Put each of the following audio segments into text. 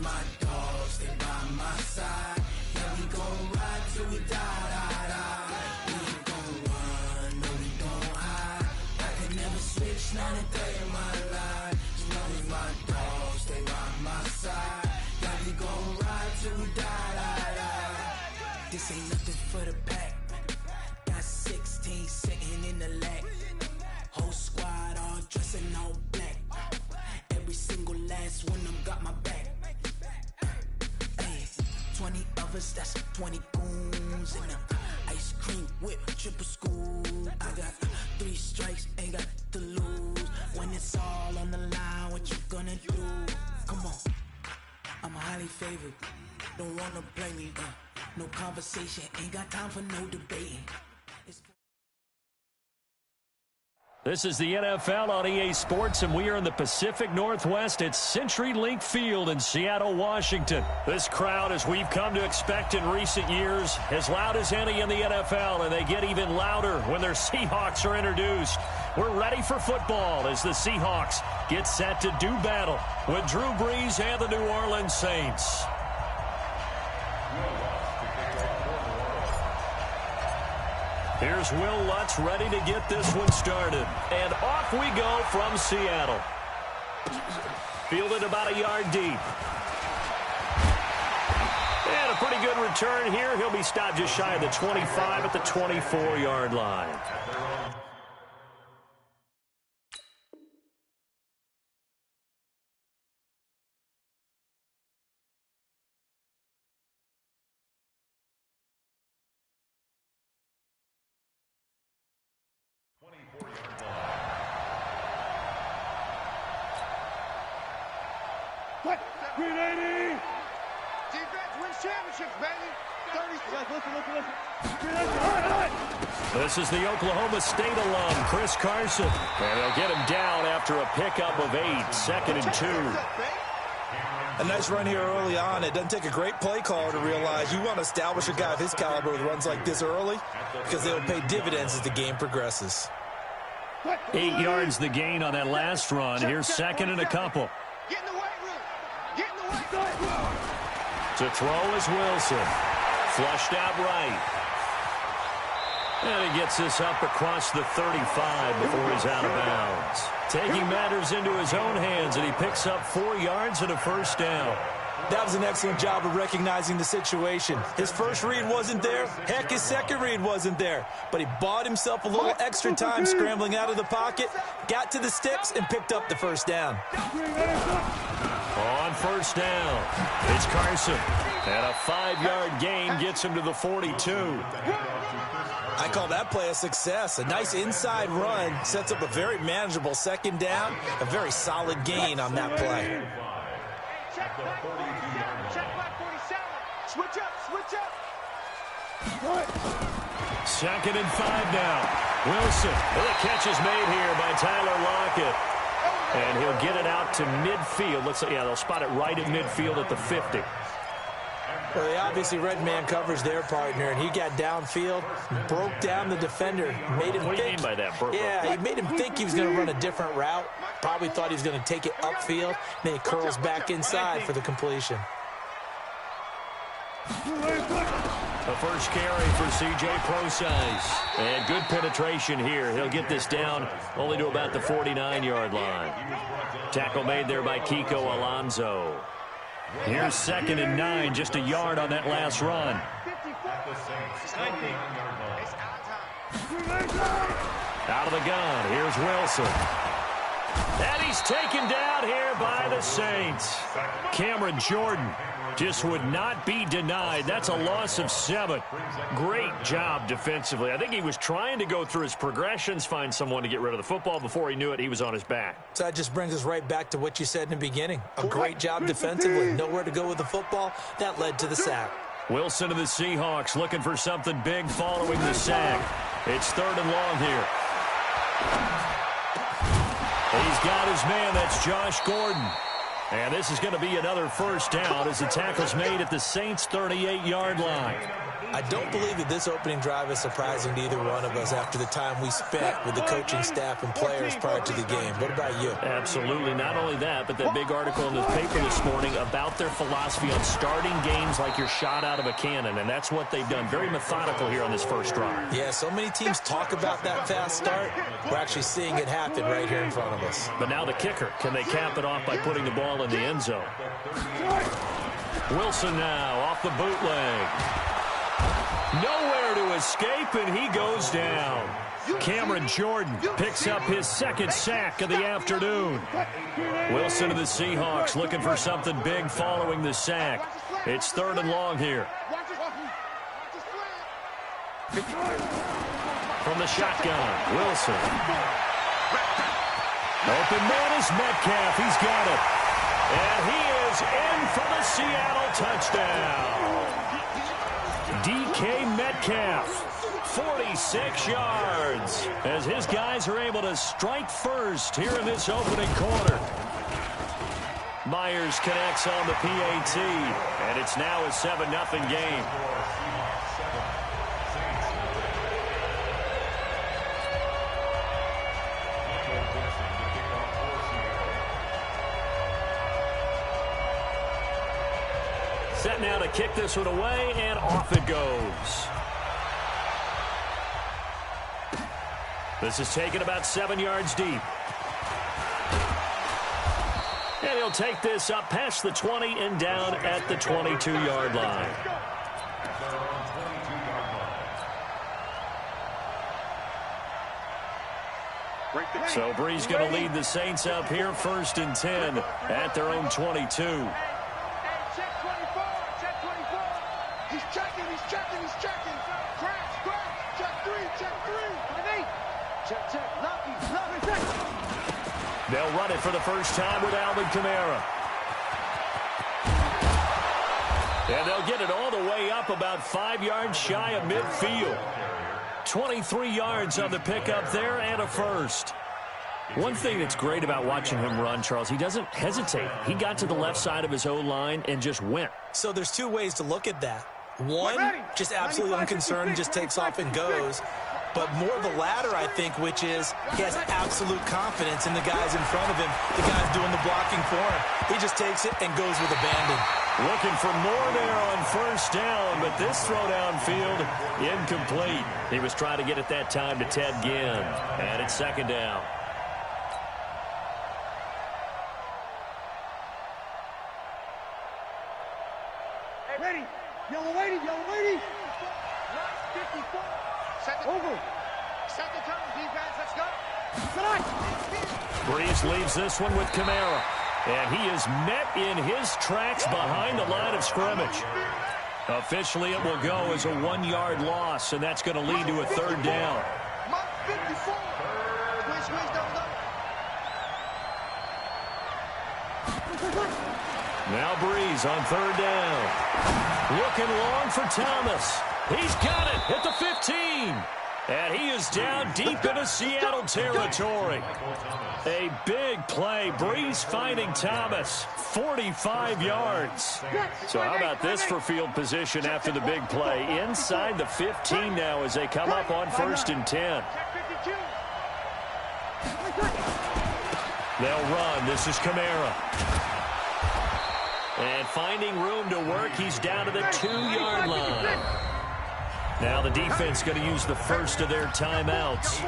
my dogs, they by my side. Yeah, we gon' ride till we die. We ain't gon' run, no, we gon' hide. I can never switch, not a day in my life. As long as my dogs, they by my side. Yeah, we gon' ride till we die. This ain't nothing for the pack. Got 16 sitting in the lag. Whole squad all dressing all black. Every single last one of them got my back. Hey, 20 of us, that's 20 goons. And ice cream whip, triple school. I got 3 strikes, ain't got to lose. When it's all on the line, what you gonna do? Come on, I'm highly favored. Don't wanna play me, no conversation, ain't got time for no debating. This is the NFL on EA Sports, and we are in the Pacific Northwest at CenturyLink Field in Seattle, Washington. This crowd, as we've come to expect in recent years, as loud as any in the NFL, and they get even louder when their Seahawks are introduced. We're ready for football as the Seahawks get set to do battle with Drew Brees and the New Orleans Saints. Here's Will Lutz ready to get this one started. And off we go from Seattle. Fielded about a yard deep. And a pretty good return here. He'll be stopped just shy of the 25 at the 24-yard line. What? 380! Defense wins championships, baby! 30. This is the Oklahoma State alum, Chris Carson. And they'll get him down after a pickup of 8, 2nd and 2. A nice run here early on. It doesn't take a great play caller to realize you want to establish a guy of his caliber with runs like this early because they'll pay dividends as the game progresses. 8 yards the gain on that last run. Here's 2nd and a couple. Get in the weight room! Get in the weight room! To throw is Wilson. Flushed out right. And he gets this up across the 35 before he's out of bounds. Taking matters into his own hands, and he picks up 4 yards and a first down. That was an excellent job of recognizing the situation. His first read wasn't there. Heck, his second read wasn't there. But he bought himself a little extra time scrambling out of the pocket, got to the sticks, and picked up the first down. On first down, it's Carson. And a 5-yard gain gets him to the 42. I call that play a success. A nice inside run sets up a very manageable second down. A very solid gain on that play. Check back 47. Switch up. 2nd and 5 now. Wilson. Well, the catch is made here by Tyler Lockett. And he'll get it out to midfield. They'll spot it right at midfield at the 50. Well, they obviously read man coverage their partner, and he got downfield, broke down the defender, made him What do you mean by that? Yeah, he made him think he was going to run a different route. Probably thought he was going to take it upfield. Then he curls back inside for the completion. The first carry for C.J. Prosise. And good penetration here. He'll get this down only to about the 49-yard line. Tackle made there by Kiko Alonso. Here's 2nd and 9, just a yard on that last run. Out of the gun, here's Wilson. And he's taken down here by the Saints. Cameron Jordan just would not be denied. That's a loss of 7. Great job defensively. I think he was trying to go through his progressions, find someone to get rid of the football. Before he knew it, he was on his back. So that just brings us right back to what you said in the beginning. A great job defensively. Nowhere to go with the football. That led to the sack. Wilson of the Seahawks looking for something big following the sack. It's 3rd and long here. He's got his man. That's Josh Gordon. And this is going to be another first down as the tackle's made at the Saints' 38-yard line. I don't believe that this opening drive is surprising to either one of us after the time we spent with the coaching staff and players prior to the game. What about you? Absolutely. Not only that, but that big article in the paper this morning about their philosophy on starting games like you're shot out of a cannon, and that's what they've done. Very methodical here on this first drive. Yeah, so many teams talk about that fast start. We're actually seeing it happen right here in front of us. But now the kicker. Can they cap it off by putting the ball in the end zone? Wilson now off the bootleg. Nowhere to escape, and he goes down. Cameron Jordan picks up his second sack of the afternoon. Wilson of the Seahawks looking for something big following the sack. It's 3rd and long here. From the shotgun, Wilson. Open man is Metcalf. He's got it. And he is in for the Seattle touchdown. DK Metcalf, 46 yards, as his guys are able to strike first here in this opening quarter. Myers connects on the PAT, and it's now a 7-0 game. Set now to kick this one away, and off it goes. This is taken about 7 yards deep. And he'll take this up past the 20 and down at the 22-yard line. So Brees going to lead the Saints up here 1st and 10 at their own 22. They'll run it for the first time with Alvin Kamara. And they'll get it all the way up about 5 yards shy of midfield. 23 yards on the pickup there and a first. One thing that's great about watching him run, Charles, he doesn't hesitate. He got to the left side of his O-line and just went. So there's 2 ways to look at that. One, just absolutely unconcerned, just takes off and goes. But more the latter, I think, which is he has absolute confidence in the guys in front of him, the guys doing the blocking for him. He just takes it and goes with abandon. Looking for more there on first down, but this throw downfield incomplete. He was trying to get it that time to Ted Ginn, and it's 2nd down. Ready. Yellow lady, yellow lady. 54. Over. Second turn, defense, let's go. Brees leaves this one with Kamara. And he is met in his tracks behind the line of scrimmage. Officially, it will go as a 1-yard loss, and that's going to lead to a 3rd down. Now Brees on 3rd down. Looking long for Thomas. He's got it at the 15. And he is down deep into Seattle territory. A big play. Brees finding Thomas. 45 yards. So how about this for field position after the big play? Inside the 15 now as they come up on 1st and 10. They'll run. This is Kamara. And finding room to work, he's down to the 2-yard line. Now the defense going to use the first of their timeouts.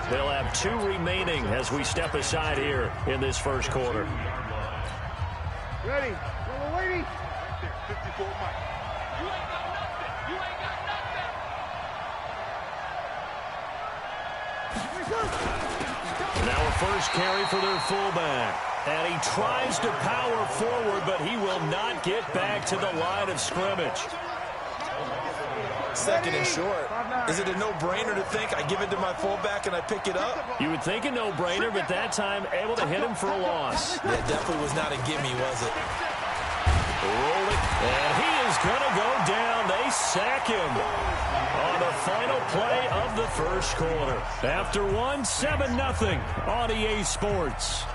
They'll have 2 remaining as we step aside here in this first quarter. Ready. Yellow lady. 54 Mike. You ain't got nothing. You ain't got nothing. Now a first carry for their fullback. And he tries to power forward, but he will not get back to the line of scrimmage. 2nd and short. Is it a no-brainer to think I give it to my fullback and I pick it up? You would think a no-brainer, but that time able to hit him for a loss. Yeah, definitely was not a gimme, was it? Roll it, and he is going to go down. They sack him on the final play of the first quarter. After 7-0 on EA Sports.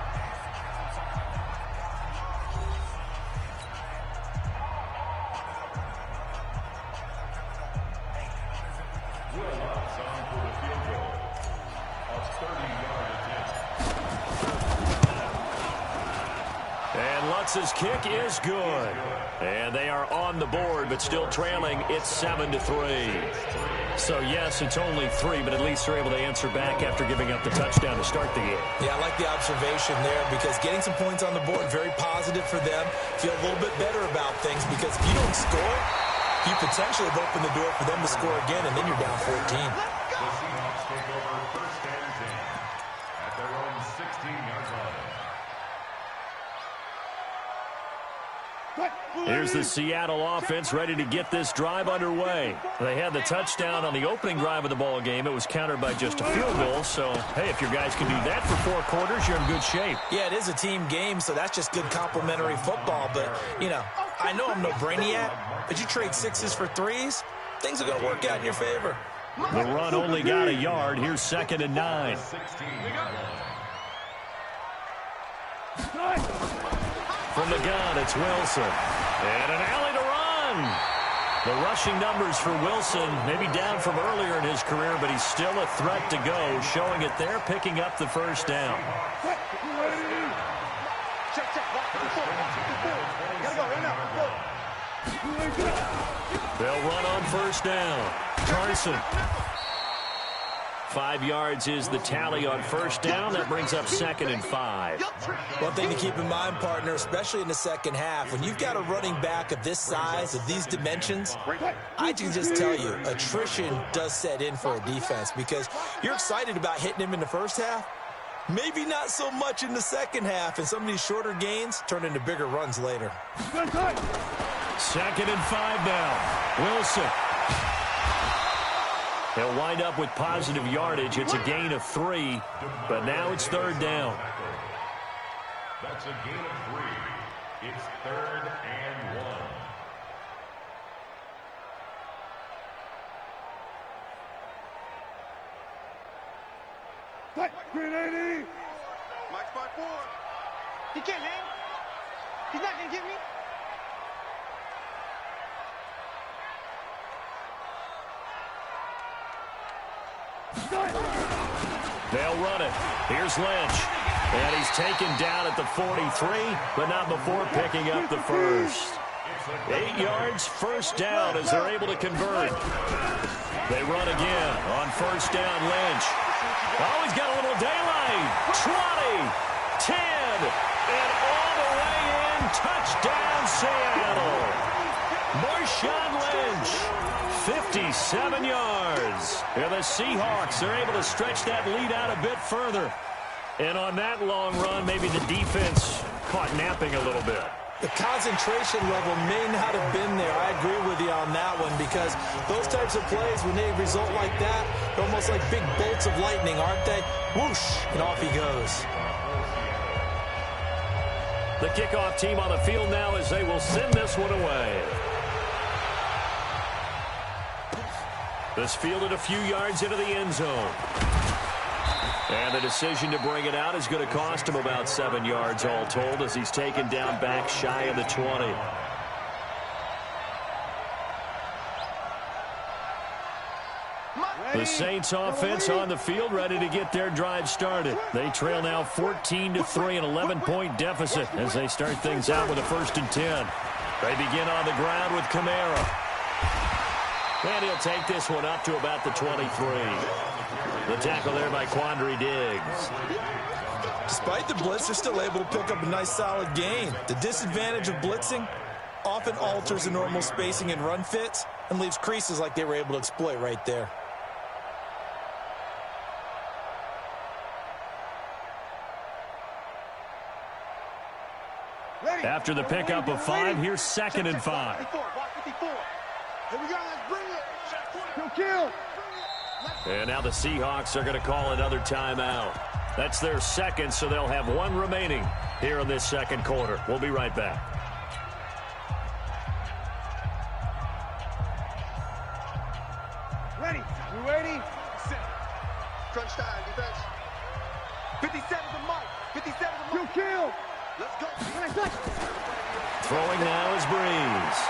Kansas kick is good. And they are on the board, but still trailing. It's 7-3. So, yes, it's only 3, but at least they're able to answer back after giving up the touchdown to start the game. Yeah, I like the observation there because getting some points on the board, very positive for them. Feel a little bit better about things because if you don't score, you potentially have opened the door for them to score again, and then you're down 14. The Seahawks take over first and 10 at their own 16-yard line. Here's the Seattle offense ready to get this drive underway. They had the touchdown on the opening drive of the ball game. It was countered by just a field goal. So, hey, if your guys can do that for 4 quarters, you're in good shape. Yeah, it is a team game, so that's just good complementary football. But, you know, I know I'm no brainiac, but you trade 6s for 3s, things are going to work out in your favor. The run only got a yard. Here's 2nd and 9. From the gun, it's Wilson. And an alley to run. The rushing numbers for Wilson, maybe down from earlier in his career, but he's still a threat to go, showing it there, picking up the first down. They'll run on first down. Carson. 5 yards is the tally on first down. That brings up 2nd and 5. One thing to keep in mind, partner, especially in the second half, when you've got a running back of this size, of these dimensions, I can just tell you, attrition does set in for a defense because you're excited about hitting him in the first half. Maybe not so much in the second half, and some of these shorter gains turn into bigger runs later. 2nd and 5 now. Wilson. He'll wind up with positive yardage. It's a gain of 3, but now it's 3rd down. That's a gain of 3. It's 3rd and 1. Grenade! Mike's by 4. He can't hang. He's not going to get me. They'll run it. Here's Lynch. And he's taken down at the 43, but not before picking up the first. 8 yards, first down as they're able to convert. They run again on first down, Lynch. Oh, he's got a little daylight. 20, 10, and all the way in. Touchdown, Seattle. Marshawn Lynch, 57 yards. And the Seahawks are able to stretch that lead out a bit further. And on that long run, maybe the defense caught napping a little bit. The concentration level may not have been there. I agree with you on that one because those types of plays, when they result like that, they're almost like big bolts of lightning, aren't they? Whoosh, and off he goes. The kickoff team on the field now as they will send this one away. This fielded a few yards into the end zone. And the decision to bring it out is going to cost him about 7 yards all told as he's taken down back shy of the 20. The Saints offense on the field ready to get their drive started. They trail now 14-3, an 11-point deficit as they start things out with a 1st and 10. They begin on the ground with Kamara. And he'll take this one up to about the 23. The tackle there by Quandre Diggs. Despite the blitz, they're still able to pick up a nice solid gain. The disadvantage of blitzing often alters the normal spacing and run fits and leaves creases like they were able to exploit right there. After the pickup of 5, here's 2nd and 5. 54. Here we go, let's bring it. Kill. And now the Seahawks are going to call another timeout. That's their second, so they'll have one remaining here in this second quarter. We'll be right back. Ready. You ready? Crunch time, defense. 57 to Mike. 57 to Mike. Kill. Let's go. Throwing now is Breeze.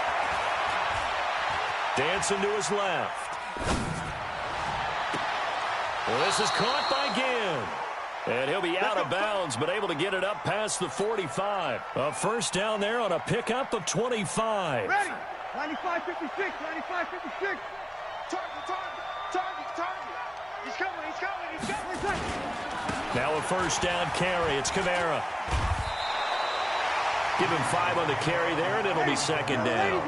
Dancing to his left. Well, this is caught by Ginn. And he'll be out of bounds, but able to get it up past the 45. A first down there on a pickup of 25. Ready. 95, 56. 95, 56. Target. He's coming. Now a first down carry. It's Kamara. Give him 5 on the carry there, and it'll be second down.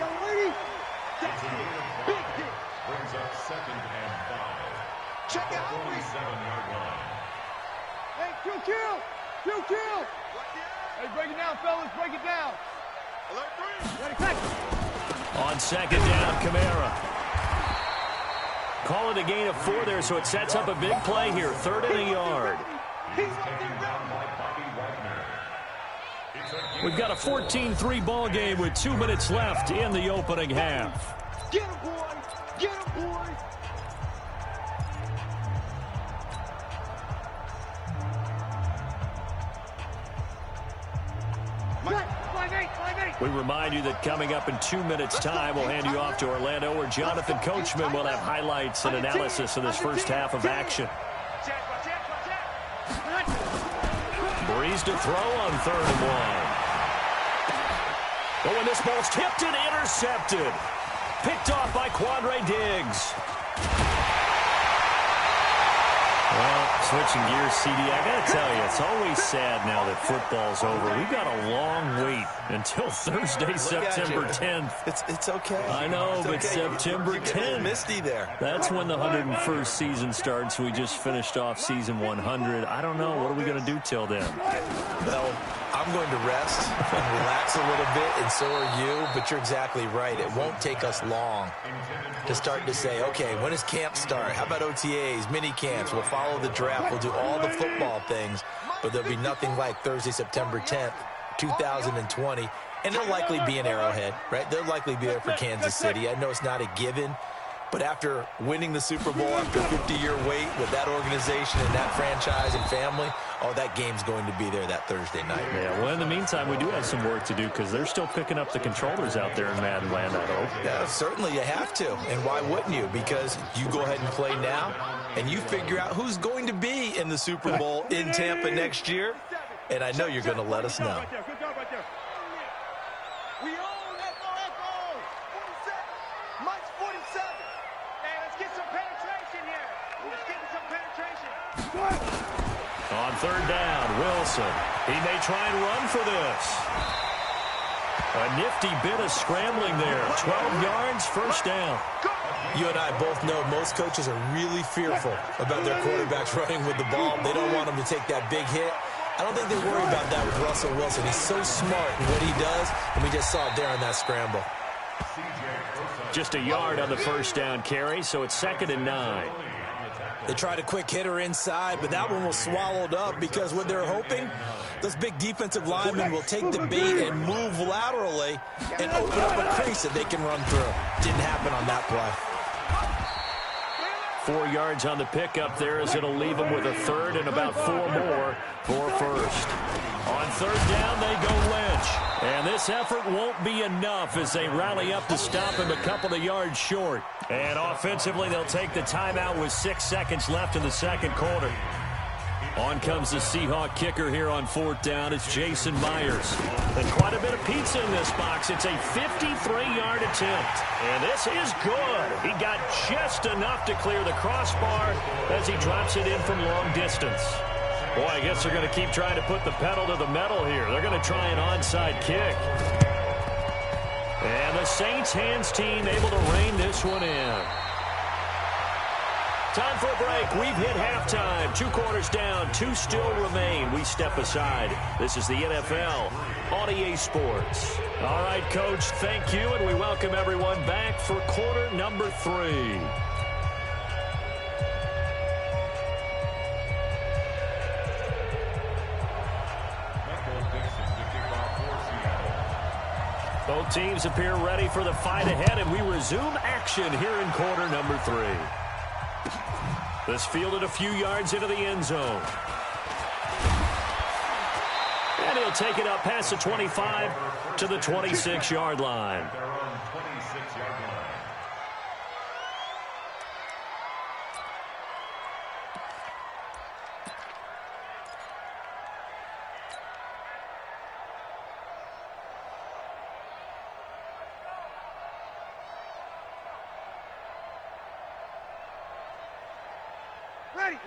Brings up 2nd and 5. Check out. 47-yard line. Hey, Q. Hey, break it down, fellas. Break it down. Alert 3. Ready, On second down, Kamara. Call it a gain of 4 there, so it sets up a big play here. 3rd and a yard. Taken down by Bobby Wagner. We've got a 14-3 ball game with 2 minutes left in the opening half. Get him, boy. We remind you that coming up in 2 minutes' time, we'll hand you off to Orlando, where Jonathan Coachman will have highlights and analysis of this first half of action. Breeze to throw on 3rd and 1. Oh, and this ball's tipped and intercepted. Picked off by Quandre Diggs. Well, switching gears, CD, I got to tell you, it's always sad now that football's over. We've got a long wait until Thursday, September 10th. It's okay. I know, it's but okay. September 10th. Misty there. That's when the 101st season starts. We just finished off season 100. I don't know. What are we going to do till then? Well, I'm going to rest and relax a little bit, and so are you, but you're exactly right. It won't take us long to start to say, okay, when does camp start? How about OTAs, mini camps? We'll follow the draft. We'll do all the football things, but there'll be nothing like Thursday, September 10th, 2020, and it'll likely be an Arrowhead, right? They'll likely be there for Kansas City. I know it's not a given, but after winning the Super Bowl, after a 50-year wait with that organization and that franchise and family, oh, that game's going to be there that Thursday night. Yeah, well, in the meantime, we do have some work to do because they're still picking up the controllers out there in Madden land, I hope. Yeah, certainly you have to. And why wouldn't you? Because you go ahead and play now, and you figure out who's going to be in the Super Bowl in Tampa next year, and I know you're going to let us know. Good job right there. We own Echo. 47. Mike's 47. Hey, let's get some penetration here. Let's get some penetration. On 3rd down, Wilson. He may try and run for this. A nifty bit of scrambling there. 12 yards, first down. You and I both know most coaches are really fearful about their quarterbacks running with the ball. They don't want them to take that big hit. I don't think they worry about that with Russell Wilson. He's so smart in what he does, and we just saw it there on that scramble. Just a yard on the first down carry, so it's 2nd and 9. They tried a quick hitter inside, but that one was swallowed up because what they're hoping, those big defensive linemen will take the bait and move laterally and open up a crease that they can run through. Didn't happen on that play. 4 yards on the pickup there as it'll leave them with a 3rd and about 4 more for first. On 3rd down, they go Lynch. And this effort won't be enough as they rally up to stop him a couple of yards short. And offensively, they'll take the timeout with 6 seconds left in the second quarter. On comes the Seahawk kicker here on 4th down. It's Jason Myers. And quite a bit of pizza in this box. It's a 53-yard attempt. And this is good. He got just enough to clear the crossbar as he drops it in from long distance. Boy, I guess they're going to keep trying to put the pedal to the metal here. They're going to try an onside kick. And the Saints hands team able to rein this one in. Time for a break. We've hit halftime. 2 quarters down. 2 still remain. We step aside. This is the NFL on EA Sports. All right, Coach, thank you, and we welcome everyone back for quarter number 3. Both teams appear ready for the fight ahead, and we resume action here in quarter number 3. This fielded a few yards into the end zone. And he'll take it up past the 25 to the 26-yard line. Their own 26-yard line.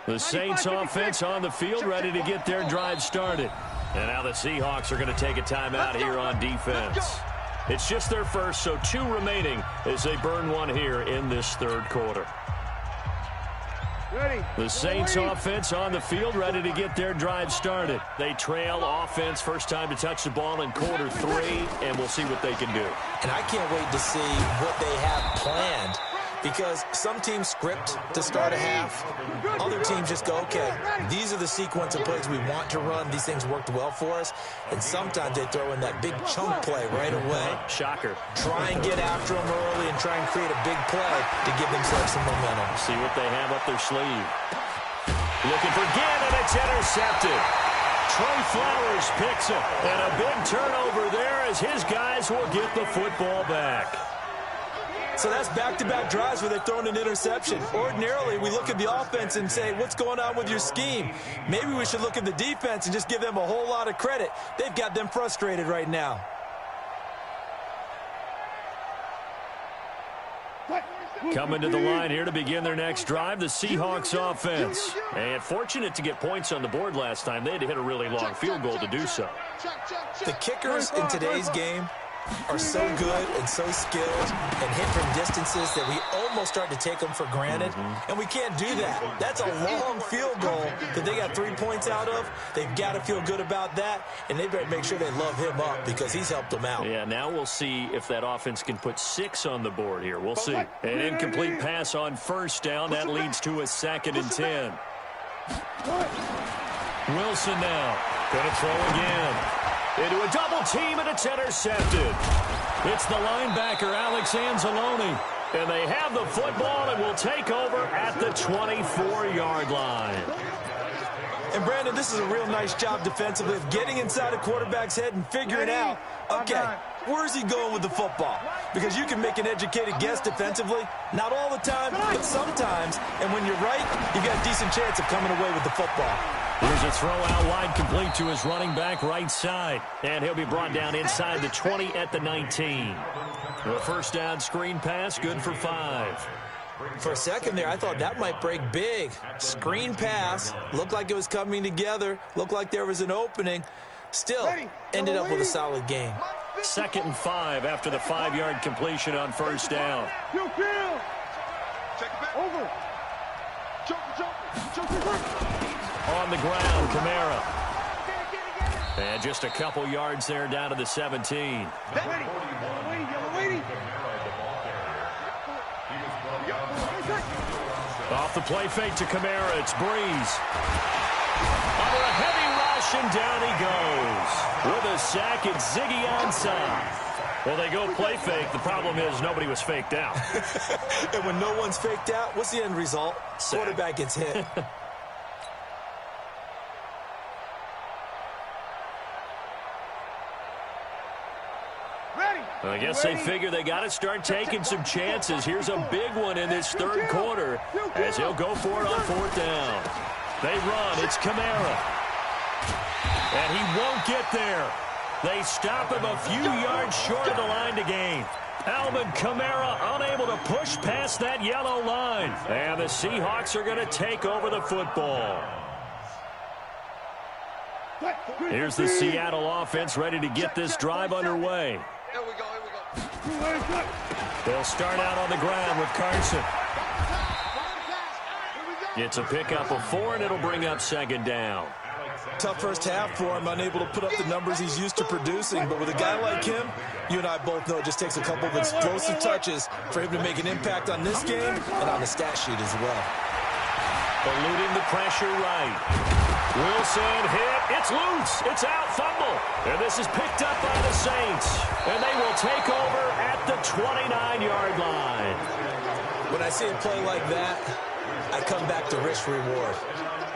The Saints offense on the field, ready to get their drive started. And now the Seahawks are going to take a timeout here on defense. It's just their first, so 2 remaining as they burn one here in this third quarter. The Saints offense on the field, ready to get their drive started. They trail offense, first time to touch the ball in quarter 3, and we'll see what they can do. And I can't wait to see what they have planned, because some teams script to start a half. Other teams just go, okay, these are the sequence of plays we want to run. These things worked well for us. And sometimes they throw in that big chunk play right away. Shocker. Try and get after them early and try and create a big play to give themselves some momentum. See what they have up their sleeve. Looking for Ginn, and it's intercepted. Trey Flowers picks it, and a big turnover there as his guys will get the football back. So that's back-to-back drives where they're throwing an interception. Ordinarily, we look at the offense and say, what's going on with your scheme? Maybe we should look at the defense and just give them a whole lot of credit. They've got them frustrated right now. Coming to the line here to begin their next drive, the Seahawks offense. And fortunate to get points on the board last time. They had to hit a really long field goal to do so. The kickers in today's game are so good and so skilled and hit from distances that we almost start to take them for granted. And we can't do that. That's a long field goal that they got 3 points out of. They've got to feel good about that, and they better make sure they love him up because he's helped them out. Yeah, now we'll see if that offense can put 6 on the board here. We'll see. An incomplete pass on first down. That leads to a 2nd and 10. Wilson now going to throw again. Into a double team, and it's intercepted. It's the linebacker, Alex Anzalone. And they have the football and will take over at the 24-yard line. And, Brandon, this is a real nice job defensively of getting inside a quarterback's head and figuring out, okay, where's he going with the football? Because you can make an educated guess defensively. Not all the time, but sometimes. And when you're right, you've got a decent chance of coming away with the football. Here's a throw out wide, complete to his running back right side. And he'll be brought down inside the 20 at the 19. The first down screen pass, good for 5. For a second there, I thought that might break big. Screen pass, looked like it was coming together, looked like there was an opening. Still, ended up with a solid game. 2nd and 5 after the 5-yard completion on first down. Over. On the ground, Kamara. And just a couple yards there down to the 17. Off the play fake to Kamara, it's Breeze. Under a heavy rush, and down he goes. With a sack, it's Ziggy Ansah. Well, they go play fake. The problem is nobody was faked out. And when no one's faked out, what's the end result? Sack. Quarterback gets hit. I guess they figure they got to start taking some chances. Here's a big one in this third quarter as he'll go for it on 4th down. They run. It's Kamara. And he won't get there. They stop him a few yards short of the line to gain. Alvin Kamara unable to push past that yellow line. And the Seahawks are going to take over the football. Here's the Seattle offense ready to get this drive underway. Here we go. They'll start out on the ground with Carson. It's a pickup of 4, and it'll bring up 2nd down. Tough first half for him, unable to put up the numbers he's used to producing. But with a guy like him, you and I both know it just takes a couple of explosive touches for him to make an impact on this game and on the stat sheet as well. Eluding the pressure right. Wilson hit. It's loose. It's out. Fumble. And this is picked up by the Saints. And they will take over at the 29-yard line. When I see a play like that, I come back to risk-reward.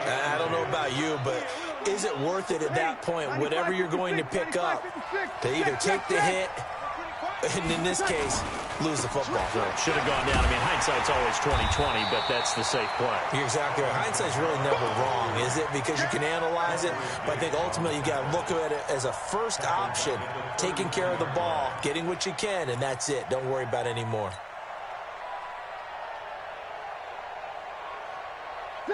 I don't know about you, but is it worth it at that point, whatever you're going to pick up, to either take the hit, and in this case, lose the football? So should have gone down. I mean, hindsight's always 20/20, but that's the safe play. You're exactly right. Hindsight's really never wrong, is it? Because you can analyze it, but I think ultimately you got to look at it as a first option, taking care of the ball, getting what you can, and that's it. Don't worry about it anymore.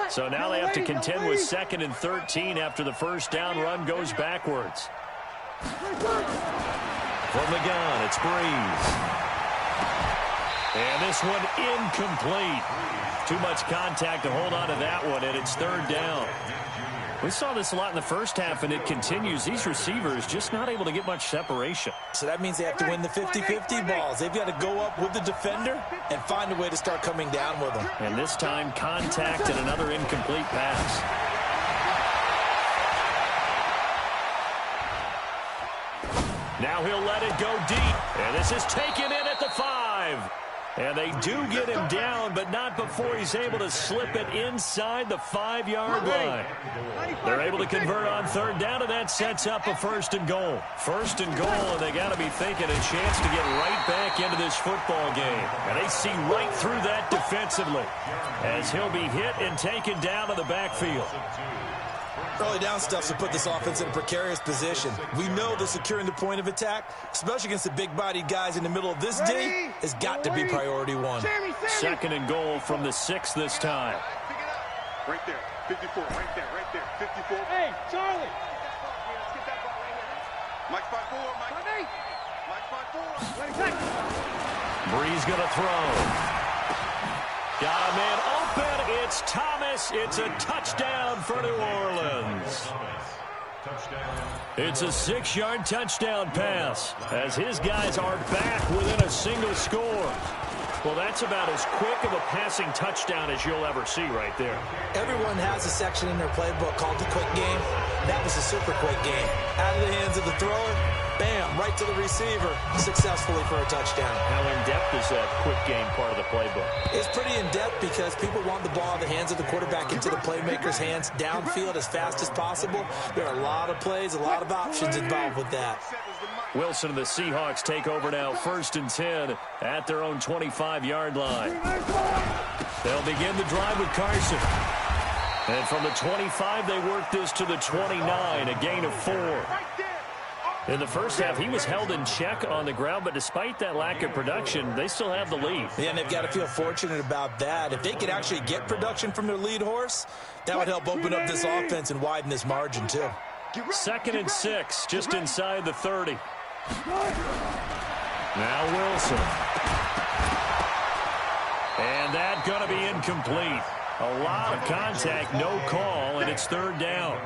So now they have to contend with 2nd and 13 after the first down run goes backwards. From the gun, it's Breeze. And this one incomplete. Too much contact to hold on to that one, and it's 3rd down. We saw this a lot in the first half, and it continues. These receivers just not able to get much separation. So that means they have to win the 50-50 balls. They've got to go up with the defender and find a way to start coming down with them. And this time, contact and another incomplete pass. Now he'll let it go deep. And this is taken in at the 5. And they do get him down, but not before he's able to slip it inside the 5-yard line. They're able to convert on 3rd down, and that sets up a 1st and goal. 1st and goal, and they got to be thinking a chance to get right back into this football game. And they see right through that defensively as he'll be hit and taken down in the backfield. Early down stuff to put this offense in a precarious position. We know that securing the point of attack, especially against the big-bodied guys in the middle of this D, has got to be priority 1. 2nd and goal from the 6 this time. Right there, 54, right there, 54. Hey, Charlie. Let's get that ball right here. Mike 5-4, Mike. Mike 5-4. Let it go. Breeze going to throw. Got a man open. It's Thomas. It's a touchdown for New Orleans. It's a 6-yard touchdown pass as his guys are back within a single score. Well, that's about as quick of a passing touchdown as you'll ever see right there. Everyone has a section in their playbook called the quick game. That was a super quick game. Out of the hands of the thrower, bam, right to the receiver, successfully for a touchdown. How in-depth is that quick game part of the playbook? It's pretty in-depth because people want the ball in the hands of the quarterback into the playmaker's hands, downfield as fast as possible. There are a lot of plays, a lot of options involved with that. Wilson and the Seahawks take over now, 1st and 10 at their own 25-yard line. They'll begin the drive with Carson. And from the 25, they work this to the 29, a gain of 4. In the first half, he was held in check on the ground, but despite that lack of production, they still have the lead. Yeah, and they've got to feel fortunate about that. If they could actually get production from their lead horse, that would help open up this offense and widen this margin, too. 2nd and 6, just inside the 30. Now Wilson. And that going to be incomplete. A lot of contact, no call, and it's 3rd down.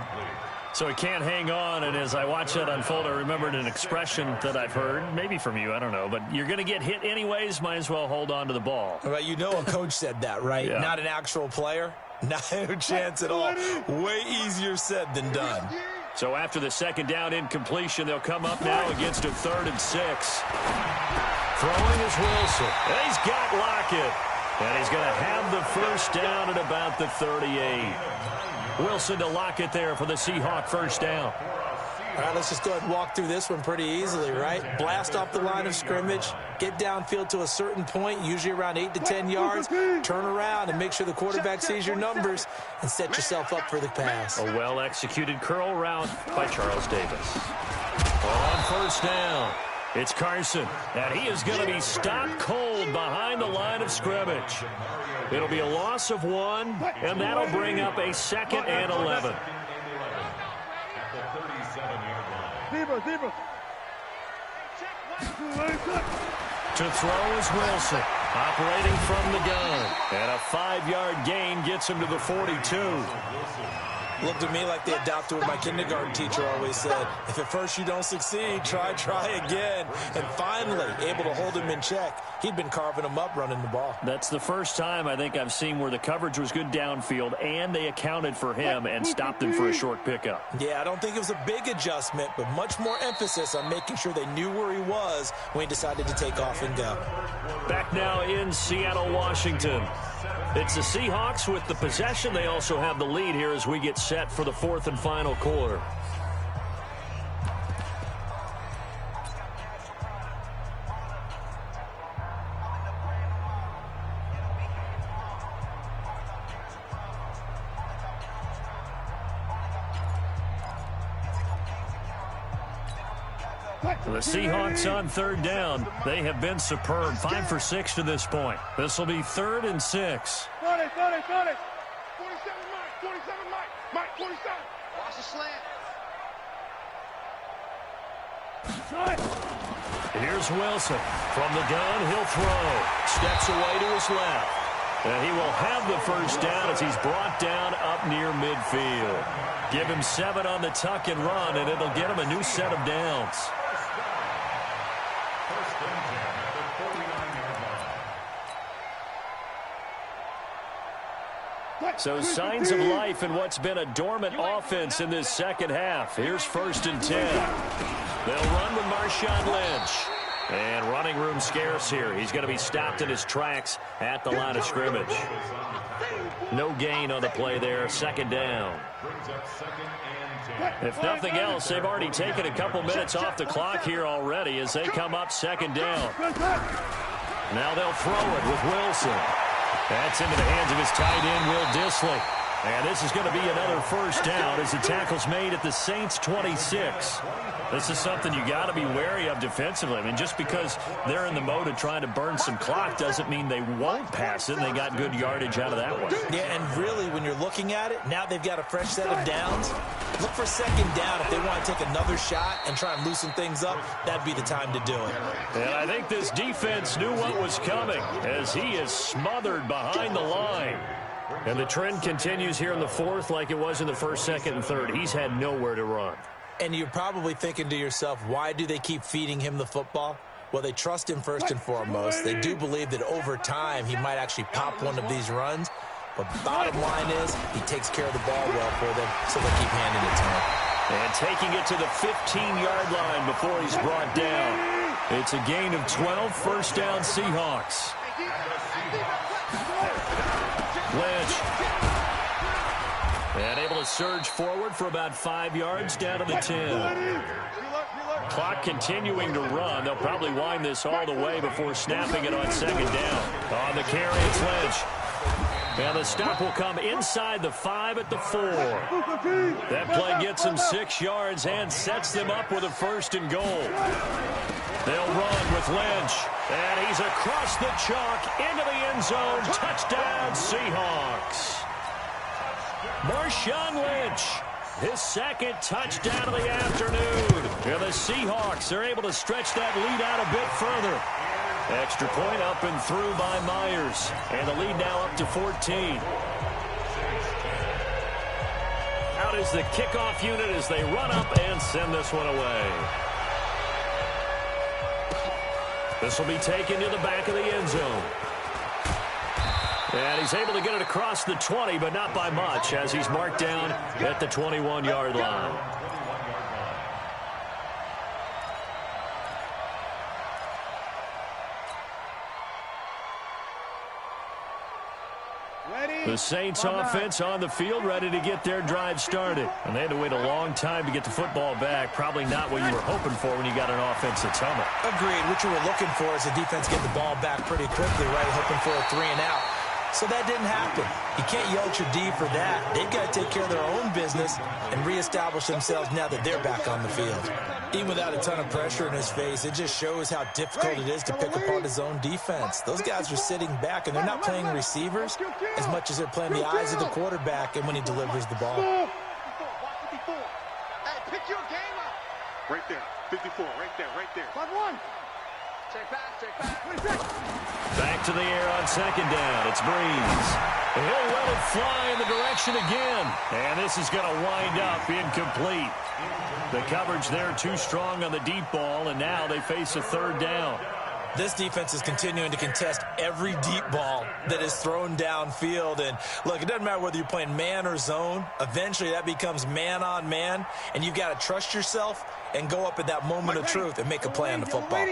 So he can't hang on, and as I watch that unfold, I remembered an expression that I've heard, maybe from you, I don't know, but you're going to get hit anyways, might as well hold on to the ball. Well, you know a coach said that, right? Yeah. Not an actual player. No chance at all. Way easier said than done. So after the 2nd down incompletion, they'll come up now against a 3rd and 6. Throwing is Wilson. And he's got Lockett. And he's going to have the 1st down at about the 38. Wilson to Lockett there for the Seahawk 1st down. All right, let's just go ahead and walk through this one pretty easily, right? Blast off the line of scrimmage, get downfield to a certain point, usually around 8 to 10 yards, turn around and make sure the quarterback sees your numbers and set yourself up for the pass. A well-executed curl route by Charles Davis. On 1st down, it's Carson, and he is going to be stopped cold behind the line of scrimmage. It'll be a loss of 1, and that'll bring up a 2nd and 11. Deeper. To throw is Wilson, operating from the gun. And a 5-yard gain gets him to the 42. Looked to me like they adopted what my kindergarten teacher always said. If at first you don't succeed, try again. And finally, able to hold him in check. He'd been carving him up running the ball. That's the first time I think I've seen where the coverage was good downfield and they accounted for him and stopped him for a short pickup. Yeah, I don't think it was a big adjustment, but much more emphasis on making sure they knew where he was when he decided to take off and go. Back now in Seattle, Washington. It's the Seahawks with the possession. They also have the lead here as we get set for the 4th and final quarter. The Seahawks on 3rd down. They have been superb. 5 for 6 to this point. This will be 3rd and 6. 30. 47 27, Mike. Mike, 27. Watch the slant. Here's Wilson. From the gun, he'll throw. Steps away to his left. And he will have the first down as he's brought down up near midfield. Give him 7 on the tuck and run, and it'll get him a new set of downs. First and 10 at the 49-yard line. So signs of life in what's been a dormant offense in this second half. Here's 1st and 10. They'll run with Marshawn Lynch. And running room scarce here. He's going to be stopped in his tracks at the line of scrimmage. No gain on the play there. 2nd down. Brings up 2nd and 10. If nothing else, they've already taken a couple minutes off the clock here already as they come up 2nd down. Now they'll throw it with Wilson. That's into the hands of his tight end, Will Dissly. And this is going to be another first down as the tackle's made at the Saints' 26. This is something you got to be wary of defensively. I mean, just because they're in the mode of trying to burn some clock doesn't mean they won't pass it, and they got good yardage out of that one. Yeah, and really, when you're looking at it, now they've got a fresh set of downs. Look for 2nd down. If they want to take another shot and try and loosen things up, that'd be the time to do it. And I think this defense knew what was coming as he is smothered behind the line. And the trend continues here in the 4th like it was in the 1st, 2nd, and 3rd. He's had nowhere to run. And you're probably thinking to yourself, why do they keep feeding him the football? Well, they trust him first and foremost. They do believe that over time he might actually pop one of these runs. But bottom line is he takes care of the ball well for them, so they keep handing it to him. And taking it to the 15-yard line before he's brought down. It's a gain of 12, 1st down Seahawks. Lynch. And able to surge forward for about 5 yards down to the 10. Clock continuing to run. They'll probably wind this all the way before snapping it on 2nd down. On the carry, it's Lynch. And the stop will come inside the 5 at the 4. That play gets them 6 yards and sets them up with a 1st and goal. They'll run with Lynch. And he's across the chalk into the end zone. Touchdown, Seahawks. Marshawn Lynch, his 2nd touchdown of the afternoon. And the Seahawks are able to stretch that lead out a bit further. Extra point up and through by Myers. And the lead now up to 14. Out is the kickoff unit as they run up and send this one away. This will be taken to the back of the end zone. And he's able to get it across the 20, but not by much, as he's marked down at the 21-yard line. The Saints offense on the field, ready to get their drive started. And they had to wait a long time to get the football back. Probably not what you were hoping for when you got an offense that's humming. Agreed. What you were looking for is the defense get the ball back pretty quickly, right? Hoping for a 3 and out. So that didn't happen. You can't yell at your D for that. They've got to take care of their own business and reestablish themselves now that they're back on the field. Even without a ton of pressure in his face, it just shows how difficult it is to pick apart his own defense. Those guys are sitting back, and they're not playing receivers as much as they're playing the eyes of the quarterback and when he delivers the ball. Hey, pick your game up. Right there. 54. Right there. Right there. 5-1. Check back. Check back. 26. Back to the air on 2nd down. It's Breeze. He'll let it fly in the direction again. And this is going to wind up incomplete. The coverage there too strong on the deep ball, and now they face a 3rd down. This defense is continuing to contest every deep ball that is thrown downfield. And, look, it doesn't matter whether you're playing man or zone. Eventually that becomes man on man, and you've got to trust yourself and go up at that moment of truth and make a play on the football.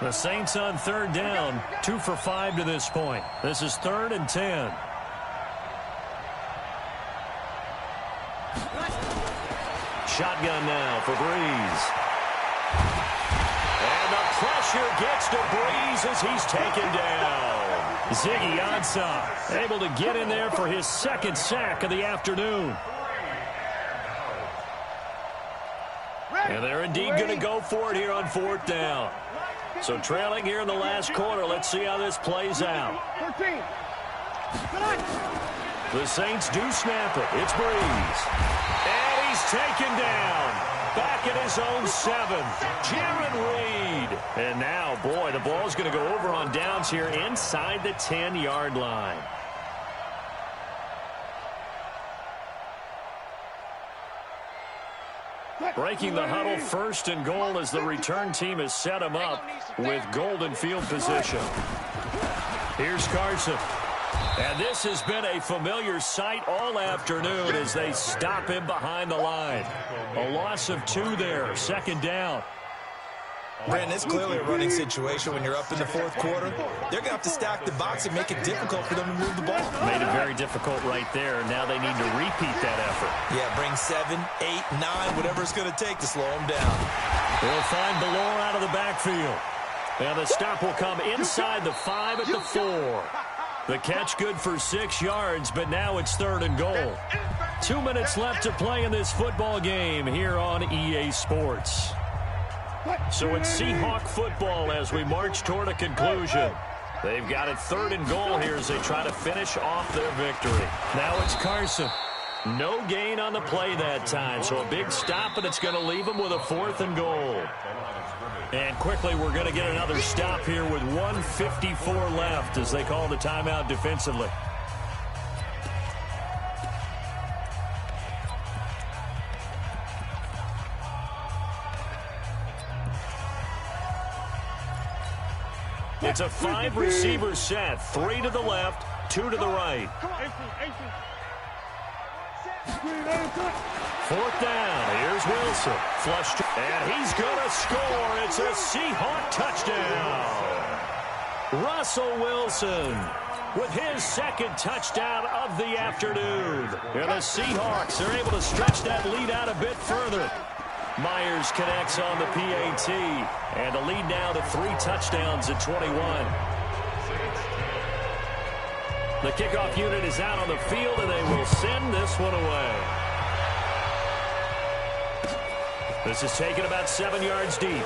The Saints on 3rd down, 2 for 5 to this point. This is 3rd and 10. Shotgun now for Breeze. And the pressure gets to Breeze as he's taken down. Ziggy Ansah able to get in there for his 2nd sack of the afternoon. And they're indeed going to go for it here on 4th down. So trailing here in the last quarter. Let's see how this plays out. 13. The Saints do snap it. It's Breeze. And he's taken down. Back at his own 7. Jarran Reed. And now, boy, the ball's going to go over on downs here inside the 10-yard line. Breaking the huddle, 1st and goal as the return team has set him up with golden field position. Here's Carson. And this has been a familiar sight all afternoon as they stop him behind the line. A loss of 2 there, 2nd down. Brandon, it's clearly a running situation when you're up in the 4th quarter. They're going to have to stack the box and make it difficult for them to move the ball. Made it very difficult right there. Now they need to repeat that effort. Yeah, bring 7, 8, 9, whatever it's going to take to slow them down. They'll find Bellore out of the backfield. Now the stop will come inside the 5 at the 4. The catch good for 6 yards, but now it's 3rd and goal. 2 minutes left to play in this football game here on EA Sports. So it's Seahawk football as we march toward a conclusion. They've got it 3rd and goal here as they try to finish off their victory. Now it's Carson. No gain on the play that time, so a big stop, and it's going to leave them with a 4th and goal. And quickly, we're going to get another stop here with 1:54 left as they call the timeout defensively. It's a 5-receiver set, 3 to the left, 2 to the right. 4th down. Here's Wilson. Flushed. And he's going to score. It's a Seahawk touchdown. Russell Wilson with his 2nd touchdown of the afternoon. And the Seahawks are able to stretch that lead out a bit further. Myers connects on the PAT. And the lead now to 3 touchdowns at 21. The kickoff unit is out on the field, and they will send this one away. This is taken about 7 yards deep.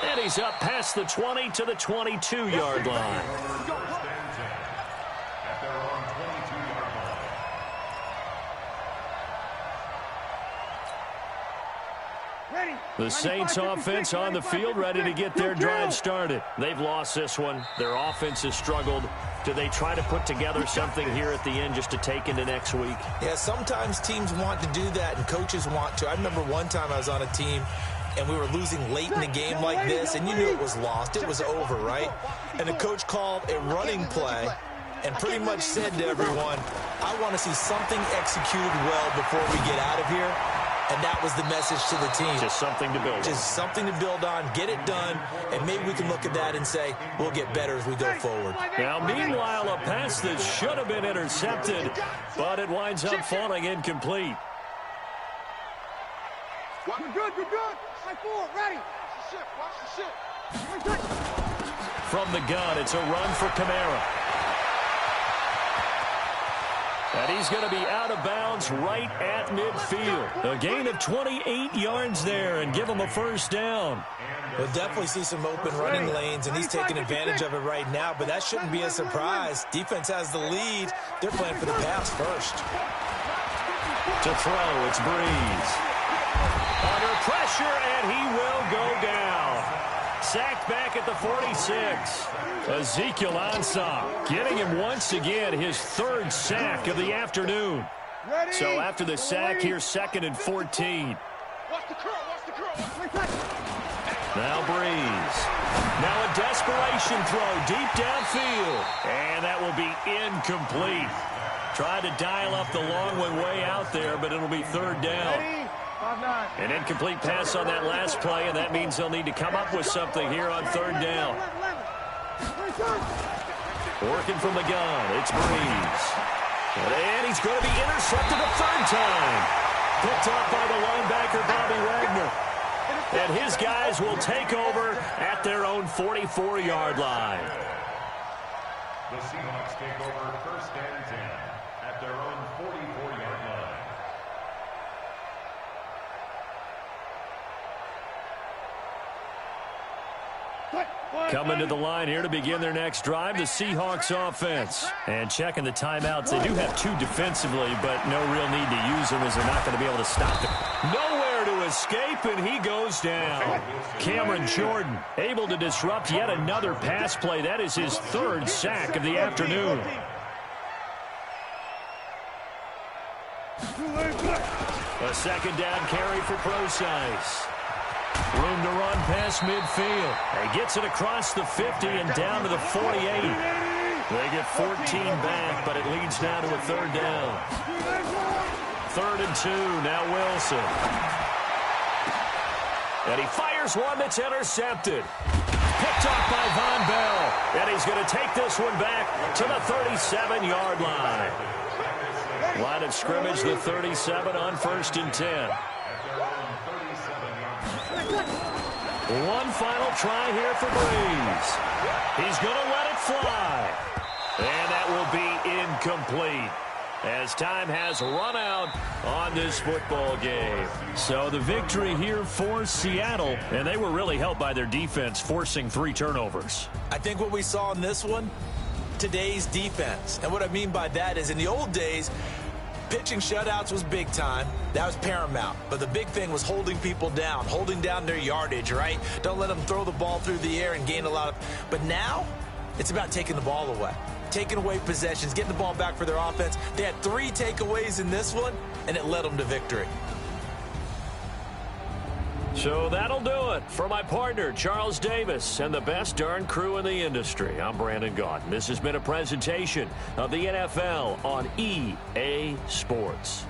And he's up past the 20 to the 22-yard line. The Saints offense on the field, ready to get their drive started. They've lost this one. Their offense has struggled. Do they try to put together something here at the end just to take into next week? Yeah, sometimes teams want to do that and coaches want to. I remember one time I was on a team and we were losing late in the game like this, and you knew it was lost. It was over, right? And the coach called a running play and pretty much said to everyone, I want to see something executed well before we get out of here. And that was the message to the team. Just something to build on. Just something to build on, get it done, and maybe we can look at that and say, we'll get better as we go forward. Now, meanwhile, a pass that should have been intercepted, but it winds up falling incomplete. You're good, you're good. High 4, ready. Watch the shit. From the gun, it's a run for Kamara. And he's going to be out of bounds right at midfield. A gain of 28 yards there and give him a 1st down. We'll definitely see some open running lanes, and he's taking advantage of it right now, but that shouldn't be a surprise. Defense has the lead. They're playing for the pass first. To throw, it's Breeze. Under pressure, and he will go down. Sacked back at the 46. Ezekiel Ansah getting him once again his 3rd sack of the afternoon. So after the sack, here's 2nd and 14. Now Breeze. Now a desperation throw deep downfield. And that will be incomplete. Tried to dial up the long one way out there, but it'll be 3rd down. An incomplete pass on that last play, and that means they'll need to come up with something here on 3rd down. Working from the gun, it's Breeze. And he's going to be intercepted a 3rd time. Picked up by the linebacker, Bobby Wagner. And his guys will take over at their own 44-yard line. The Seahawks take over 1st and 10 at their own 44-yard line. Coming to the line here to begin their next drive, the Seahawks offense. And checking the timeouts, they do have 2 defensively, but no real need to use them as they're not going to be able to stop it. Nowhere to escape, and he goes down. Cameron Jordan able to disrupt yet another pass play. That is his 3rd sack of the afternoon. A 2nd down carry for Procise. Room to run past midfield. He gets it across the 50 and down to the 48. They get 14 back, but it leads now to a 3rd down. 3rd and 2, now Wilson. And he fires one that's intercepted. Picked off by Von Bell. And he's going to take this one back to the 37-yard line. Line of scrimmage, the 37 on 1st and 10. One final try here for Breeze. He's going to let it fly. And that will be incomplete, as time has run out on this football game. So the victory here for Seattle, and they were really helped by their defense, forcing 3 turnovers. I think what we saw in this one, today's defense. And what I mean by that is in the old days, pitching shutouts was big time. That was paramount. But the big thing was holding people down, holding down their yardage, right? Don't let them throw the ball through the air and gain a lot of... But now, it's about taking the ball away. Taking away possessions, getting the ball back for their offense. They had 3 takeaways in this one, and it led them to victory. So that'll do it for my partner, Charles Davis, and the best darn crew in the industry. I'm Brandon Gaudin. This has been a presentation of the NFL on EA Sports.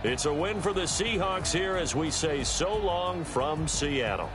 It's a win for the Seahawks here as we say so long from Seattle.